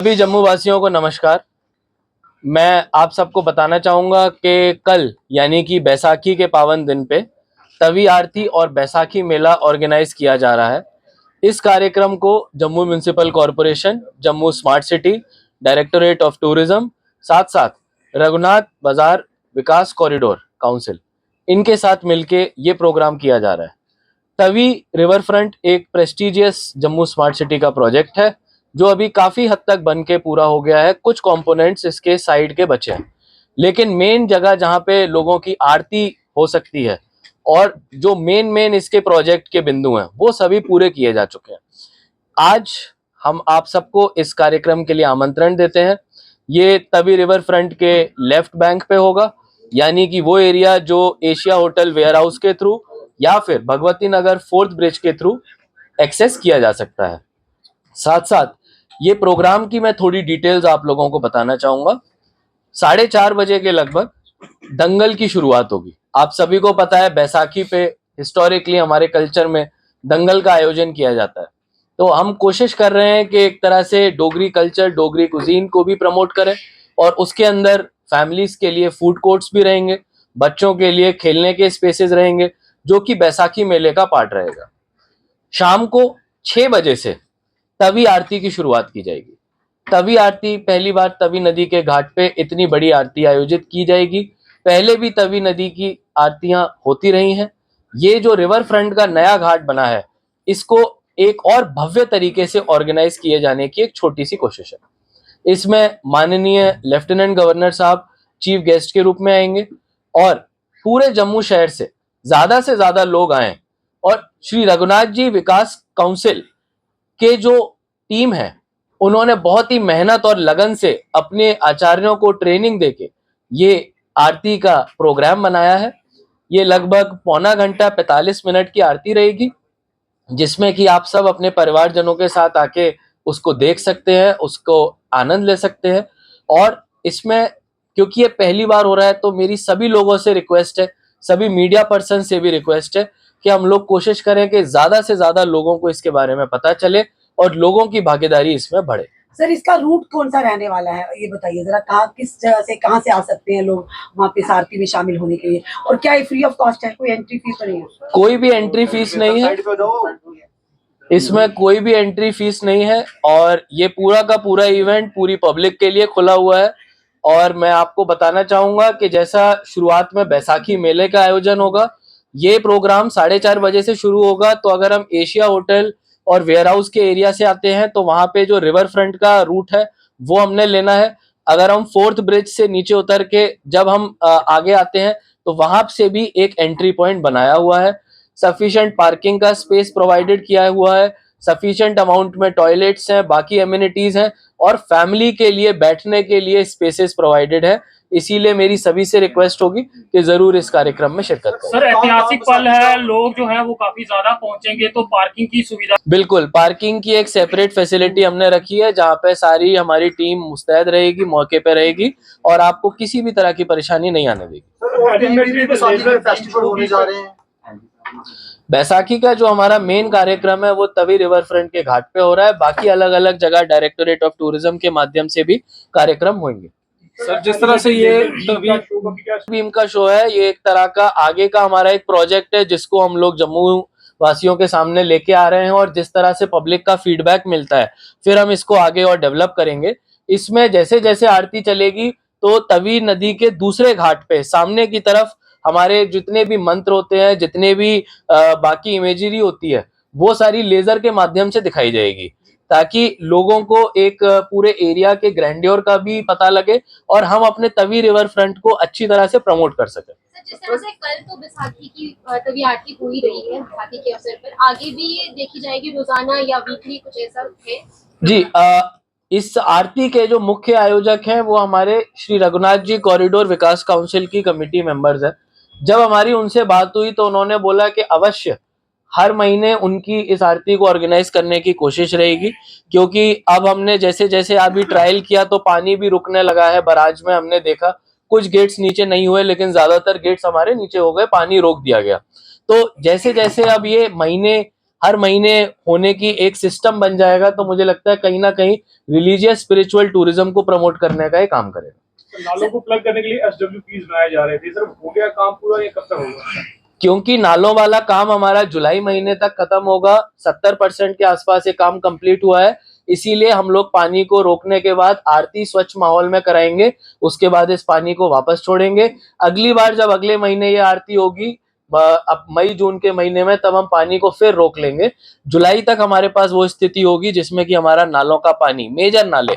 सभी जम्मू वासियों को नमस्कार। मैं आप सबको बताना चाहूँगा कि कल यानी कि बैसाखी के पावन दिन पे तवी आरती और बैसाखी मेला ऑर्गेनाइज किया जा रहा है। इस कार्यक्रम को Jammu municipal corporation, Jammu smart city, directorate of tourism, साथ साथ रघुनाथ बाजार विकास कॉरिडोर काउंसिल, इनके साथ मिलके ये प्रोग्राम किया जा रहा है। तवी रिवर फ्रंट एक प्रेस्टिजियस जम्मू स्मार्ट सिटी का प्रोजेक्ट है जो अभी काफी हद तक बन के पूरा हो गया है। कुछ कंपोनेंट्स इसके साइड के बचे हैं, लेकिन मेन जगह जहां पे लोगों की आरती हो सकती है और जो मेन इसके प्रोजेक्ट के बिंदु हैं वो सभी पूरे किए जा चुके हैं। आज हम आप सबको इस कार्यक्रम के लिए आमंत्रण देते हैं। ये तवी रिवर फ्रंट के लेफ्ट बैंक पे होगा, यानी कि वो एरिया जो एशिया होटल वेयर हाउस के थ्रू या फिर भगवती नगर फोर्थ ब्रिज के थ्रू एक्सेस किया जा सकता है। साथ साथ ये प्रोग्राम की मैं थोड़ी डिटेल्स आप लोगों को बताना चाहूंगा। 4:30 बजे के लगभग दंगल की शुरुआत होगी। आप सभी को पता है बैसाखी पे हिस्टोरिकली हमारे कल्चर में दंगल का आयोजन किया जाता है, तो हम कोशिश कर रहे हैं कि एक तरह से डोगरी कल्चर, डोगरी कुजीन को भी प्रमोट करें और उसके अंदर फैमिलीज के लिए फूड कोर्ट्स भी रहेंगे, बच्चों के लिए खेलने के स्पेसेस रहेंगे, जो कि बैसाखी मेले का पार्ट रहेगा। शाम को 6 बजे से तवी आरती की शुरुआत की जाएगी। तवी आरती पहली बार तवी नदी के घाट पे इतनी बड़ी आरती आयोजित की जाएगी। पहले भी तवी नदी की आरतियां होती रही हैं। ये जो रिवर फ्रंट का नया घाट बना है, इसको एक और भव्य तरीके से ऑर्गेनाइज किए जाने की एक छोटी सी कोशिश है। इसमें माननीय लेफ्टिनेंट गवर्नर साहब चीफ गेस्ट के रूप में आएंगे और पूरे जम्मू शहर से ज्यादा लोग आए और श्री रघुनाथ जी विकास काउंसिल के जो टीम है, उन्होंने बहुत ही मेहनत और लगन से अपने आचार्यों को ट्रेनिंग देके ये आरती का प्रोग्राम बनाया है। ये लगभग पौना घंटा 45 मिनट की आरती रहेगी, जिसमें कि आप सब अपने परिवारजनों के साथ आके उसको देख सकते हैं, उसको आनंद ले सकते हैं। और इसमें क्योंकि ये पहली बार हो रहा है, तो मेरी सभी लोगों से रिक्वेस्ट है, सभी मीडिया पर्सन से भी रिक्वेस्ट है कि हम लोग कोशिश करें कि ज्यादा से ज्यादा लोगों को इसके बारे में पता चले और लोगों की भागीदारी इसमें बढ़े। सर, इसका रूट कौन सा रहने वाला है, ये बताइए जरा। कहाँ, किस जगह से, कहाँ से आ सकते हैं लोग वहाँ पे इस आरती में शामिल होने के लिए? और क्या ये फ्री ऑफ कॉस्ट है? कोई एंट्री फीस तो नहीं है? कोई भी एंट्री फीस नहीं है, इसमें कोई भी एंट्री फीस नहीं है और ये पूरा का पूरा इवेंट पूरी पब्लिक के लिए खुला हुआ है। और मैं आपको बताना चाहूंगा कि जैसा शुरुआत में बैसाखी मेले का आयोजन होगा, ये प्रोग्राम 4:30 बजे से शुरू होगा। तो अगर हम एशिया होटल और वेयर हाउस के एरिया से आते हैं तो वहां पे जो रिवर फ्रंट का रूट है वो हमने लेना है। अगर हम फोर्थ ब्रिज से नीचे उतर के जब हम आगे आते हैं तो वहां से भी एक एंट्री पॉइंट बनाया हुआ है। सफिशिएंट पार्किंग का स्पेस प्रोवाइडेड किया हुआ है, सफिशिएंट अमाउंट में टॉयलेट्स हैं, बाकी एमिनिटीज हैं और फैमिली के लिए बैठने के लिए स्पेसेस प्रोवाइडेड है। इसीलिए मेरी सभी से रिक्वेस्ट होगी कि जरूर इस कार्यक्रम में शिरकत करें। सर, ऐतिहासिक पल है, लोग जो है वो काफी ज्यादा पहुंचेंगे, तो पार्किंग की सुविधा? बिल्कुल, पार्किंग की एक सेपरेट फैसिलिटी हमने रखी है, जहां पे सारी हमारी टीम मुस्तैद रहेगी, मौके पे रहेगी और आपको किसी भी तरह की परेशानी नहीं आने देगी। बैसाखी का जो हमारा मेन कार्यक्रम है वो तवी रिवर फ्रंट के घाट पे हो रहा है। बाकी अलग अलग जगह डायरेक्टोरेट ऑफ टूरिज्म के माध्यम से भी कार्यक्रम होंगे। सर, जिस तरह से ये बीम का शो है, ये एक तरह का आगे का हमारा एक प्रोजेक्ट है जिसको हम लोग जम्मू वासियों के सामने लेके आ रहे हैं और जिस तरह से पब्लिक का फीडबैक मिलता है फिर हम इसको आगे और डेवलप करेंगे। इसमें जैसे जैसे आरती चलेगी तो तवी नदी के दूसरे घाट पे सामने की तरफ हमारे जितने भी मंत्र होते हैं, जितने भी बाकी इमेजरी होती है, वो सारी लेजर के माध्यम से दिखाई जाएगी, ताकि लोगों को एक पूरे एरिया के ग्रैंड्योर का भी पता लगे और हम अपने तवी रिवर फ्रंट को अच्छी तरह से प्रमोट कर सकें। जिस तरह से कल तो बैसाखी की तवी आरती हो ही रही है, बैसाखी के अवसर पर आगे भी ये देखी जाएगी रोजाना या वीकली, कुछ ऐसा है? जी, इस आरती के जो मुख्य आयोजक हैं वो हमारे श्री रघुनाथ जी कॉरिडोर विकास काउंसिल की कमेटी मेंबर्स हैं। जब हमारी उनसे बात हुई तो उन्होंने बोला कि अवश्य हर महीने उनकी इस आरती को ऑर्गेनाइज करने की कोशिश रहेगी, क्योंकि अब हमने जैसे जैसे अभी ट्रायल किया तो पानी भी रुकने लगा है। बराज में हमने देखा कुछ गेट्स नीचे नहीं हुए, लेकिन ज्यादातर गेट्स हमारे नीचे हो गए, पानी रोक दिया गया। तो जैसे जैसे अब ये महीने हर महीने होने की एक सिस्टम बन जाएगा, तो मुझे लगता है कहीं ना कहीं रिलीजियस स्पिरिचुअल टूरिज्म को प्रमोट करने का ये काम करेगा। तो नालों को प्लग करने के लिए SWPs बनाए जा रहे थे सर, हो गया काम पूरा, ये कब तक होगा? क्योंकि नालों वाला काम हमारा जुलाई महीने तक खत्म होगा, 70% के आसपास ये काम कंप्लीट हुआ है, इसीलिए हम लोग पानी को रोकने के बाद आरती स्वच्छ माहौल में कराएंगे, उसके बाद इस पानी को वापस छोड़ेंगे। अगली बार जब अगले महीने ये आरती होगी अब मई जून के महीने में, तब हम पानी को फिर रोक लेंगे। जुलाई तक हमारे पास वो स्थिति होगी जिसमें कि हमारा नालों का पानी, मेजर नाले